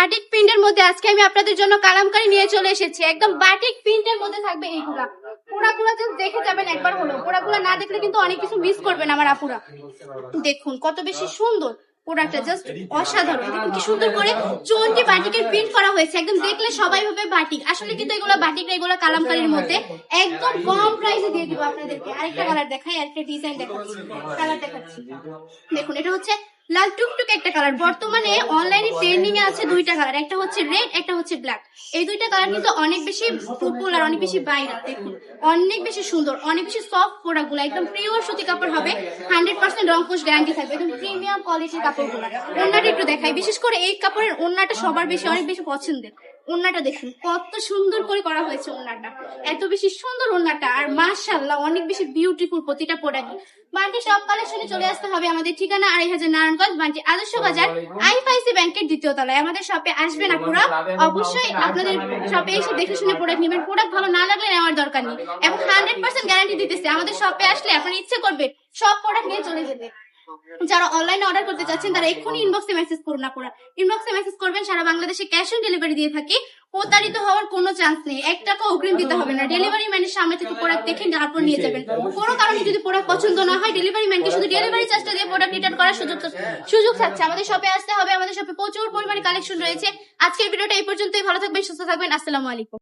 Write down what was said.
Batik প্রিন্টের মধ্যে আজকে আমি আপনাদের জন্য কালামকারী নিয়ে চলে এসেছি। একদম বাটিক প্রিন্টের মধ্যে থাকবে এইগুলা। পোড়াগুলা জাস্ট দেখে যাবেন একবার হলো, পোড়াগুলা না দেখলে কিন্তু অনেক কিছু মিস করবেন আমার আপুরা। দেখুন কত বেশি সুন্দর প্রোডাক্টটা, জাস্ট অসাধারণ। দেখুন কি সুন্দর করে চোনটি বাটিকের প্রিন্ট করা হয়েছে, একদম দেখলে সবাই ভাবে বাটিক। আসলে কিন্তু এগুলো বাটিক না, এগুলো কালামকারীর মধ্যে একদম কম প্রাইসে দিয়ে দিব আপনাদেরকে। আরেকটা কালার দেখাই, আরেকটা ডিজাইন দেখাচ্ছি, কালার দেখাচ্ছি। দেখুন এটা হচ্ছে লাল টুকটুক একটা কালার। বর্তমানে অনলাইনে ট্রেন্ডিং এ আছে দুইটা কালার, একটা হচ্ছে রেড, একটা হচ্ছে ব্ল্যাক। এই দুইটা কালার কিন্তু অনেক বেশি পপুলার, অনেক বেশি ভাইরাল। দেখুন অনেক বেশি সুন্দর, অনেক বেশি সফট প্রোডাক্টগুলো, একদম পিওর সুতি কাপড় হবে, 100% রং কোশ গ্যারান্টি থাকবে, একদম প্রিমিয়াম কোয়ালিটির কাপড়গুলো। ওন্নাটা একটু দেখাই, বিশেষ করে এই কাপড়ের ওন্নাটা সবার বেশি অনেক বেশি পছন্দের। ওন্নাটা দেখুন কত সুন্দর করে করা হয়েছে, ওন্নাটা এত বেশি সুন্দর ওন্নাটা, আর মাশাআল্লাহ অনেক বেশি বিউটিফুল প্রতিটা প্রোডাক্ট। বান্টি টপ কালেকশনে চলে আসতে হবে। আমাদের ঠিকানা 2500 নারায়ণগঞ্জ, বান্টি আদর্শ বাজার, আইএফআইসি ব্যাংকের দ্বিতীয় তলায়। আমাদের শপে আসবেন আপুরা, অবশ্যই আপনাদের শপে এসে দেখে শুনে প্রোডাক্ট নেবেন। প্রোডাক্ট ভালো না লাগলে নেওয়ার দরকার নেই, এবং 100% গ্যারান্টি দিতেছে। আমাদের শপে আসলে আপনার ইচ্ছে করবে সব প্রোডাক্ট নিয়ে চলে যেতে। যারা অনলাইনে অর্ডার করতে চাচ্ছেন তারা এক্ষুনি ইনবক্সে মেসেজ করুন। আপুরা ইনবক্সে মেসেজ করবেন। সারা বাংলাদেশে ক্যাশ অন ডেলিভারি দিয়ে থাকি, প্রতারিত হওয়ার কোনো চান্স নেই। 1 টাকা অগ্রিম দিতে হবে না। ডেলিভারি ম্যানের সামনে থেকে প্রোডাক্ট দেখে তারপর নিয়ে যাবেন। কোনো কারণে যদি প্রোডাক্ট পছন্দ না হয়, ডেলিভারি ম্যানকে শুধু ডেলিভারি চার্জটা দিয়ে প্রোডাক্ট রিটার্ন করার সুযোগ থাকছে। আমাদের শপে আসতে হবে, আমাদের শপে প্রচুর পরিমাণে কালেকশন রয়েছে। আজকের ভিডিওটা এই পর্যন্তই। ভালো থাকবেন, সুস্থ থাকবেন। আসসালামু আলাইকুম।